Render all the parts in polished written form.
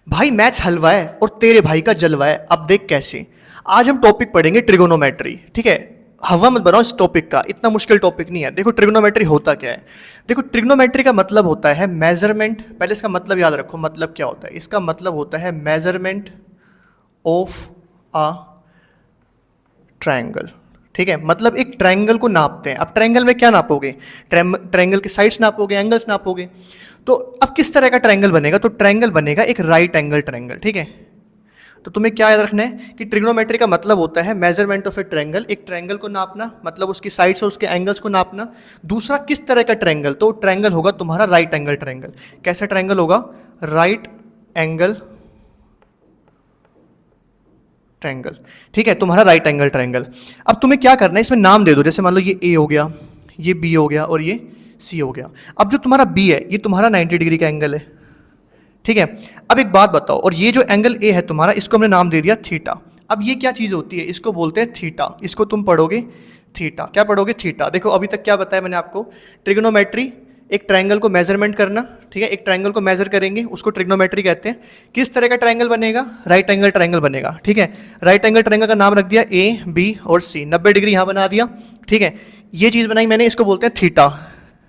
भाई मैथ्स हलवा है और तेरे भाई का जलवा है, अब देख कैसे। आज हम टॉपिक पढ़ेंगे ट्रिगोनोमेट्री, ठीक है। हवा मत बनाओ इस टॉपिक का, इतना मुश्किल टॉपिक नहीं है। देखो ट्रिगोनोमेट्री होता क्या है। देखो ट्रिगोनोमेट्री का मतलब होता है मेजरमेंट। पहले इसका मतलब याद रखो, मतलब क्या होता है। इसका मतलब होता है मेजरमेंट ऑफ अ ट्रायंगल, ठीक है। मतलब एक ट्रायंगल को नापते हैं। अब ट्रायंगल में क्या नापोगे, ट्रायंगल के साइड्स नापोगे, एंगल्स नापोगे। तो अब किस तरह का ट्रायंगल बनेगा, तो ट्रायंगल बनेगा एक राइट एंगल ट्रायंगल, ठीक है। तो तुम्हें क्या याद रखना है कि ट्रिग्नोमेट्री का मतलब होता है मेजरमेंट ऑफ ए ट्रायंगल, एक ट्रायंगल को नापना, मतलब उसकी साइड्स और उसके एंगल्स को नापना। दूसरा किस तरह का ट्रायंगल, तो ट्रायंगल होगा तुम्हारा राइट एंगल ट्रायंगल। कैसा ट्रायंगल होगा, राइट एंगल ट्रायंगल, ठीक है, तुम्हारा राइट एंगल ट्रायंगल। अब तुम्हें क्या करना है, इसमें नाम दे दो। जैसे मान लो ये ए हो गया, ये बी हो गया और ये सी हो गया। अब जो तुम्हारा बी है ये तुम्हारा 90 डिग्री का एंगल है, ठीक है। अब एक बात बताओ, और ये जो एंगल ए है तुम्हारा, इसको हमने नाम दे दिया थीटा। अब ये क्या चीज़ होती है, इसको बोलते हैं थीटा। इसको तुम पढ़ोगे थीटा, क्या पढ़ोगे, थीटा। देखो अभी तक क्या बताया मैंने आपको, ट्रिग्नोमेट्री एक ट्रायंगल को मेजरमेंट करना, ठीक है। एक ट्रायंगल को मेजर करेंगे, उसको ट्रिग्नोमेट्री कहते हैं। किस तरह का ट्रायंगल बनेगा, राइट एंगल ट्रायंगल बनेगा, ठीक है। राइट एंगल ट्रायंगल का नाम रख दिया ए बी और सी, 90 डिग्री यहाँ बना दिया, ठीक है। ये चीज़ बनाई मैंने, इसको बोलते हैं थीटा,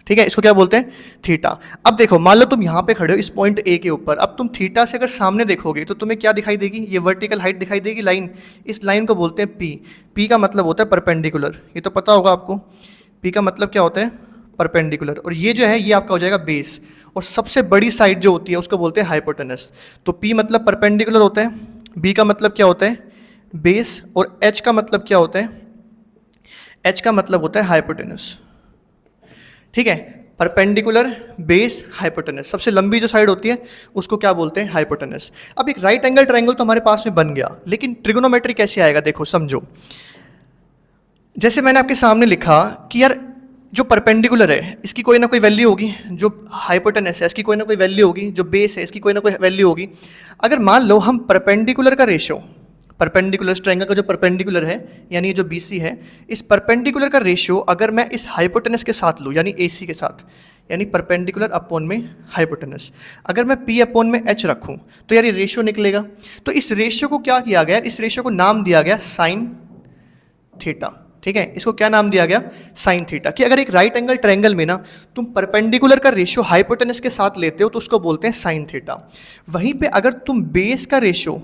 ठीक है। इसको क्या बोलते हैं, थीटा। अब देखो मान लो तुम यहाँ पे खड़े हो इस पॉइंट ए के ऊपर। अब तुम थीटा से अगर सामने देखोगे तो तुम्हें क्या दिखाई देगी, ये वर्टिकल हाइट दिखाई देगी, लाइन। इस लाइन को बोलते हैं पी। पी का मतलब होता है परपेंडिकुलर, ये तो पता होगा आपको। पी का मतलब क्या होता है, परपेंडिकुलर। और ये जो है ये आपका हो जाएगा बेस, और सबसे बड़ी साइड जो होती है उसको बोलते हैं हाइपोटेनस। तो पी मतलब परपेंडिकुलर होता है, बी का मतलब क्या होता है, बेस, और एच का मतलब क्या होता है, एच का मतलब होता है हाइपोटेनस, ठीक है। परपेंडिकुलर, बेस, हाइपोटेनस, सबसे लंबी जो साइड होती है उसको क्या बोलते हैं, हाइपोटेनस। अब एक राइट एंगल ट्रायंगल तो हमारे पास में बन गया, लेकिन ट्रिगोनोमेट्री कैसे आएगा, देखो समझो। जैसे मैंने आपके सामने लिखा कि यार जो परपेंडिकुलर है इसकी कोई ना कोई वैल्यू होगी, जो हाइपोटेनस है इसकी कोई ना कोई वैल्यू होगी, जो बेस है इसकी कोई ना कोई वैल्यू होगी। अगर मान लो हम परपेंडिकुलर का रेशियो, परपेंडिकुलर ट्रायंगल का जो परपेंडिकुलर है यानी जो BC है, इस परपेंडिकुलर का रेशियो अगर मैं इस हाइपोटेनस के साथ लूँ यानी AC के साथ, यानी परपेंडिकुलर अपॉन में हाइपोटेनस, अगर मैं P अपॉन में H रखूँ तो यार ये रेशियो निकलेगा। तो इस रेशियो को क्या किया गया, इस रेशियो को नाम दिया गया साइन थीटा, ठीक है। इसको क्या नाम दिया गया, साइन थीटा। कि अगर एक राइट एंगल ट्रायंगल में ना तुम परपेंडिकुलर का रेशियो हाइपोटेनस के साथ लेते हो तो उसको बोलते हैं साइन थीटा। वहीं पे अगर तुम बेस का रेशियो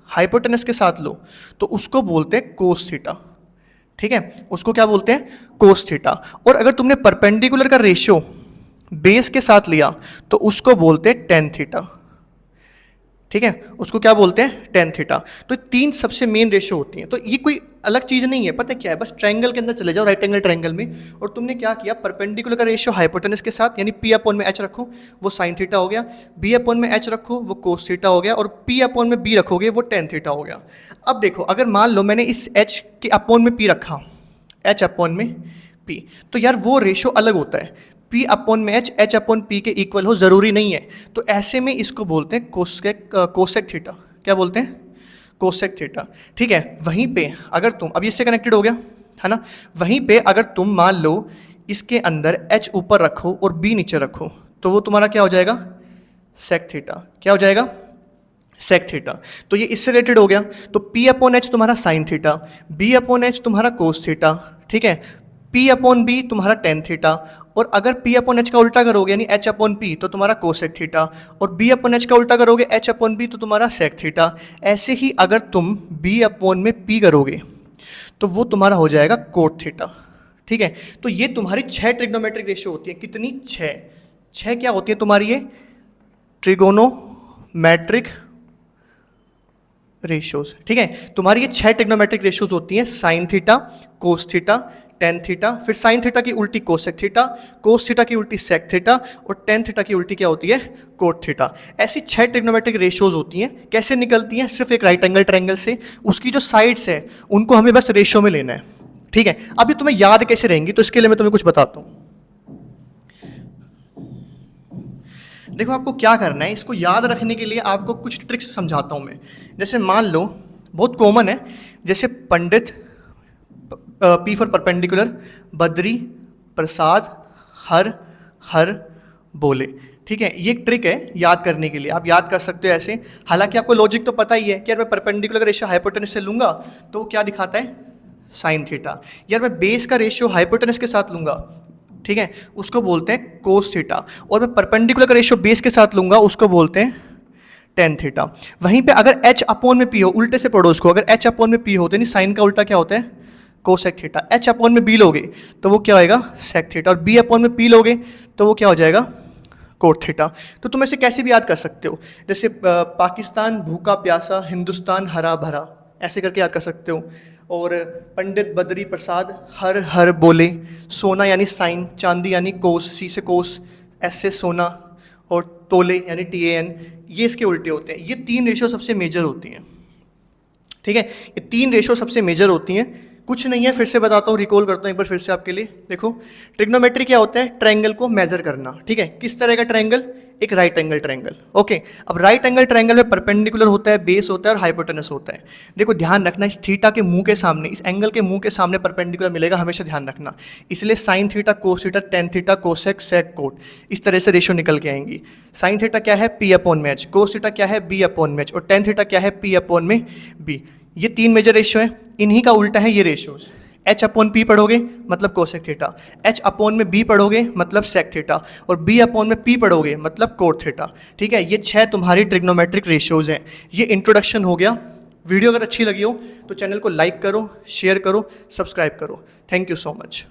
हाइपोटेनस के साथ लो तो उसको बोलते हैं कोस थीटा, ठीक है। उसको क्या बोलते हैं, कोस थीटा। और अगर तुमने परपेंडिकुलर का रेशियो बेस के साथ लिया तो उसको बोलते हैं टेन थीटा, ठीक है। उसको क्या बोलते हैं, टेन थीटा। तो तीन सबसे मेन रेशियो होती हैं। तो ये कोई अलग चीज़ नहीं है, पता है क्या है, बस ट्रायंगल के अंदर चले जाओ, राइट एंगल ट्रायंगल में, और तुमने क्या किया, परपेंडिकुलर का रेशियो हाइपोटेनस के साथ यानी P अपॉन में H रखो वो साइन थीटा हो गया, B अपॉन में H रखो वो कोस थीटा हो गया, और P अपॉन में B रखोगे वो टेन थीटा हो गया। अब देखो अगर मान लो मैंने इस H के अपॉन में P रखा, H अपॉन में P, तो यार वो रेशियो अलग होता है। P अपॉन में H अपॉन P के इक्वल हो ज़रूरी नहीं है। तो ऐसे में इसको बोलते हैं कोसेक थीटा। क्या बोलते हैं, कोसेक थीटा, ठीक है। वहीं पे अगर तुम, अब इससे कनेक्टेड हो गया है ना, वहीं पे अगर तुम मान लो इसके अंदर H ऊपर रखो और B नीचे रखो तो वो तुम्हारा क्या हो जाएगा, सेक थीटा। क्या हो जाएगा, सेक थीटा। तो ये इससे रिलेटेड हो गया। तो P अपॉन H तुम्हारा sine theta, B upon H तुम्हारा कोस थीटा, ठीक है। P अपॉन B तुम्हारा टेन थीटा, और अगर P अपॉन H का उल्टा करोगे यानी H अपॉन P तो तुम्हारा कोसेक थीटा, और B अपॉन H का उल्टा करोगे H अपॉन B तो तुम्हारा सेक थीटा। ऐसे ही अगर तुम B अपॉन में P करोगे तो वो तुम्हारा हो जाएगा कोट थीटा, ठीक है। तो ये तुम्हारी 6 ट्रिग्नोमेट्रिक रेशियो होती है। कितनी, 6 क्या होती है तुम्हारी, ये ट्रिगोनोमेट्रिक रेशियोज, ठीक है। तुम्हारी ये 6 ट्रिग्नोमेट्रिक रेशियोज होती हैं, sign theta, cos theta, tan theta, फिर साइन थीटा की उल्टी कोसेक थीटा, कोस थीटा की उल्टी सेक थीटा, और टेन थीटा की उल्टी क्या होती है, कोट थीटा। ऐसी 6 ट्रिग्नोमेट्रिक रेशियोज होती हैं। कैसे निकलती हैं, सिर्फ एक राइट एंगल ट्रायंगल से। उसकी जो साइड्स है उनको हमें बस रेशियो में लेना है, ठीक है। अभी तुम्हें याद कैसे रहेंगी, तो इसके लिए मैं तुम्हें कुछ बताता हूँ। देखो आपको क्या करना है, इसको याद रखने के लिए आपको कुछ ट्रिक्स समझाता हूँ मैं। जैसे मान लो, बहुत कॉमन है, जैसे पंडित, P फॉर परपेंडिकुलर, बद्री, प्रसाद, हर, हर, बोले, ठीक है, ये एक ट्रिक है याद करने के लिए, आप याद कर सकते हो ऐसे। हालांकि आपको लॉजिक तो पता ही है कि यार मैं परपेंडिकुलर रेशियो हाइपोटेनस से लूंगा तो वो क्या दिखाता है, साइन थीटा। यार मैं बेस का रेशियो हाइपोटेनस के साथ लूंगा, ठीक है, उसको बोलते हैं कोस थीटा। और मैं परपेंडिकुलर का रेशियो बेस के साथ लूंगा, उसको बोलते हैं टेन थीटा। वहीं पे अगर h अपॉन में p हो, उल्टे से पढ़ो उसको, अगर h अपॉन में p हो तो नहीं साइन का उल्टा क्या होता है, कोसेक थीटा। h अपॉन में b लोगे तो वो क्या होएगा, सेक थीटा। और b अपॉन में p लोगे तो वो क्या हो जाएगा, कोट थीटा। तो तुम ऐसे कैसे भी याद कर सकते हो, जैसे पाकिस्तान भूखा प्यासा, हिंदुस्तान हरा भरा, ऐसे करके याद कर सकते हो। और पंडित बद्री प्रसाद हर हर बोले, सोना यानी साइन, चांदी यानी कोस, सी से कोस, एस से सोना, और तोले यानी TAN, ये इसके उल्टे होते हैं। ये तीन रेशियो सबसे मेजर होती हैं, ठीक है, ये तीन रेशियो सबसे मेजर होती हैं। कुछ नहीं है, फिर से बताता हूँ, रिकॉल करता हूँ एक बार फिर से आपके लिए। देखो ट्रिग्नोमेट्री क्या होता है, ट्रायंगल को मेजर करना, ठीक है। किस तरह का ट्रायंगल, एक राइट एंगल ट्रायंगल, ओके। अब राइट एंगल ट्रायंगल में परपेंडिकुलर होता है, बेस होता है और हाइपोटेनस होता है। देखो ध्यान रखना, इस थीटा के मुंह के सामने, इस एंगल के मुंह के सामने परपेंडिकुलर मिलेगा, हमेशा ध्यान रखना। इसलिए sine theta, cos theta, tan theta, cosec, sec, cot, इस तरह से रेशियो निकल के आएंगी। साइन थीटा क्या है, P अपॉन में H, कोस थीटा क्या है, B अपॉन में H, और टेन थीटा क्या है, P अपॉन में B। ये तीन मेजर रेशियो है, इन्हीं का उल्टा है ये रेशियोज। H अपॉन P पढ़ोगे मतलब कोसेक थीटा, H अपॉन में B पढ़ोगे मतलब सेक थीटा, और B अपॉन में P पढ़ोगे मतलब कोट थीटा, ठीक है। ये 6 तुम्हारी ट्रिग्नोमेट्रिक रेशियोज हैं। ये इंट्रोडक्शन हो गया। वीडियो अगर अच्छी लगी हो तो चैनल को लाइक करो, शेयर करो, सब्सक्राइब करो। Thank you so much.